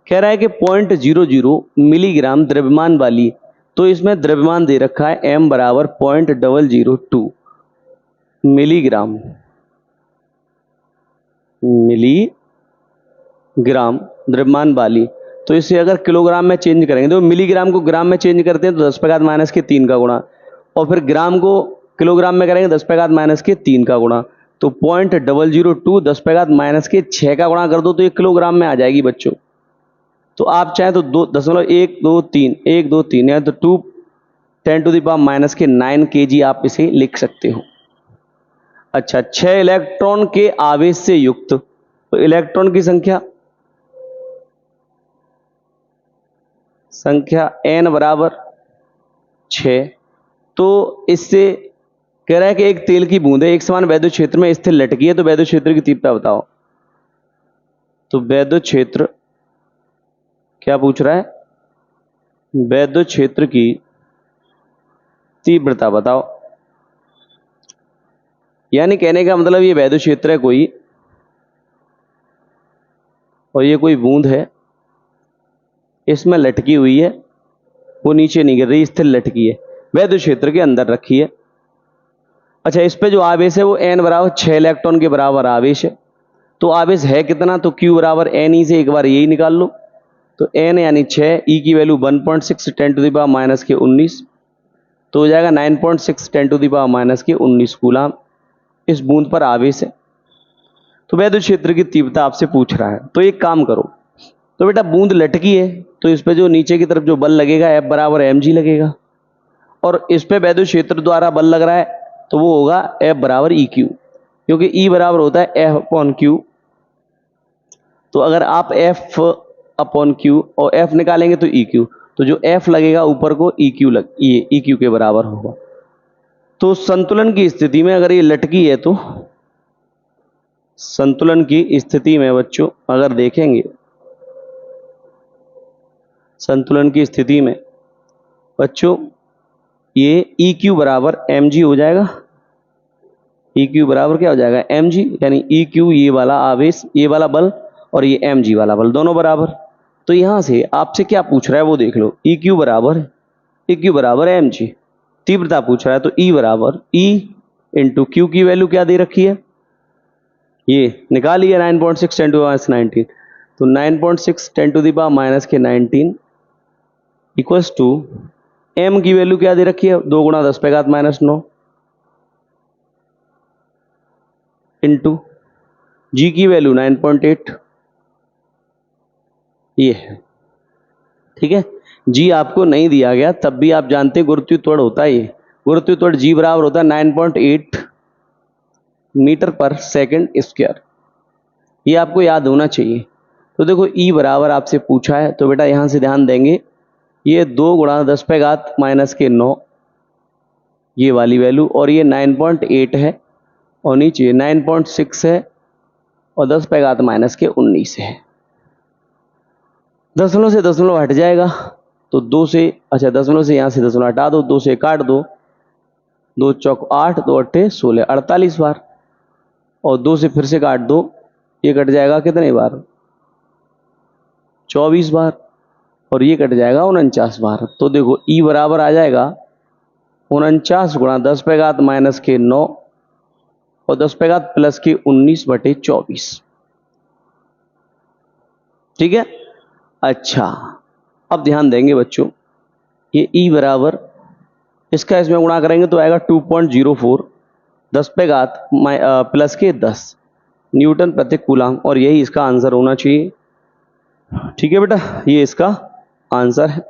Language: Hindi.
कह रहा है कि 0.00 मिलीग्राम द्रव्यमान वाली, तो इसमें द्रव्यमान दे रखा है m बराबर 0.002 मिलीग्राम द्रव्यमान वाली। तो इसे अगर किलोग्राम में चेंज करेंगे, तो मिलीग्राम को ग्राम में चेंज करते हैं तो 10⁻³ का गुणा, और फिर ग्राम को किलोग्राम में करेंगे 10⁻³ का गुणा। तो 0.002 10⁻⁶ का गुणा कर दो तो ये किलोग्राम में आ जाएगी बच्चों। तो आप चाहें तो 2.123 या तो 2×10⁻⁹ kg आप इसे लिख सकते हो। अच्छा, 6 इलेक्ट्रॉन के आवेश से युक्त, तो इलेक्ट्रॉन की संख्या n बराबर 6। तो इससे कह रहा है कि एक तेल की बूंद है एक समान वैद्युत क्षेत्र में स्थिर लटकी है, तो वैद्युत क्षेत्र की तीव्रता बताओ। तो वैद्युत क्षेत्र क्या पूछ रहा है, वैद्युत क्षेत्र की तीव्रता बताओ। यानी कहने का मतलब ये वैद्युत क्षेत्र है कोई, और ये कोई बूंद है, इसमें लटकी हुई है, वो नीचे नहीं गिर रही, स्थिर लटकी है, वैद्युत क्षेत्र के अंदर रखी है। अच्छा, इस पे जो आवेश है वो n बराबर 6 इलेक्ट्रॉन के बराबर आवेश है। तो आवेश है कितना, तो q बराबर n ही से एक बार यही निकाल लो। तो n यानी 6, e की वैल्यू 1.6 10⁻⁻⁹ तो हो जाएगा 9.6 10⁻⁻⁹ कूलाम इस बूंद पर आवेश है। तो वैद्युत क्षेत्र की तीव्रता आपसे पूछ रहा है। तो एक काम करो, तो बेटा बूंद लटकी है तो इस पे जो नीचे की तरफ जो बल लगेगा F बराबर mg लगेगा, और इस पे वैद्युत क्षेत्र द्वारा बल लग रहा है तो वो होगा F बराबर EQ, क्योंकि E बराबर होता है F/Q। तो अगर आप F/Q और F निकालेंगे तो EQ, तो जो F लगेगा ऊपर को ये EQ के बराबर होगा। तो संतुलन की स्थिति में अगर ये लटकी है, तो संतुलन की स्थिति में बच्चों अगर देखेंगे, संतुलन की स्थिति में बच्चों ये EQ बराबर mg हो जाएगा। EQ बराबर क्या हो जाएगा, mg, यानी EQ ये वाला आवेश, ये वाला बल, और ये mg वाला बल, दोनों बराबर। तो यहां से आपसे क्या पूछ रहा है वो देख लो, EQ बराबर mg, तीव्रता पूछ रहा है तो E बराबर E इंटू Q की वैल्यू क्या दे रखी है, ये निकाली है 9.6 10⁻⁹ तो 9.6 10⁻⁹ इक्वल्स टू m की वैल्यू क्या दे रखी है, 2 × 10⁻⁹ इंटू g की वैल्यू 9.8, ये है। ठीक है, g आपको नहीं दिया गया तब भी आप जानते हैं गुरुत्वीय त्वरण होता है, ये गुरुत्वीय त्वरण g बराबर होता है 9.8 मीटर पर सेकंड स्क्वायर, ये आपको याद होना चाहिए। तो देखो E बराबर आपसे पूछा है, तो बेटा यहां से ध्यान देंगे, ये 2 × 10⁻⁹ ये वाली वैल्यू, और ये 9.8 है, और नीचे 9.6 है, और 10⁻⁻⁹ है। दशमलव से दशमलव हट जाएगा तो 2 से, अच्छा दशमलव से यहाँ से दशमलव हटा दो, 2 से काट दो, 2 चौक 8, 2 अट्ठे 16, 48 बार, और 2 से फिर से काट दो, ये कट जाएगा कितने बार, 24 बार, और ये कट जाएगा 49 बार। तो देखो E बराबर आ जाएगा 49 × 10⁻⁻⁹ और 10⁻+19/24। ठीक है। अच्छा, अब ध्यान देंगे बच्चों, ये E बराबर इसका इसमें गुणा करेंगे तो आएगा 2.04 10⁻+10 न्यूटन प्रति कूलाम, और यही इसका आंसर होना चाहिए। ठीक है बेटा, ये इसका आंसर है।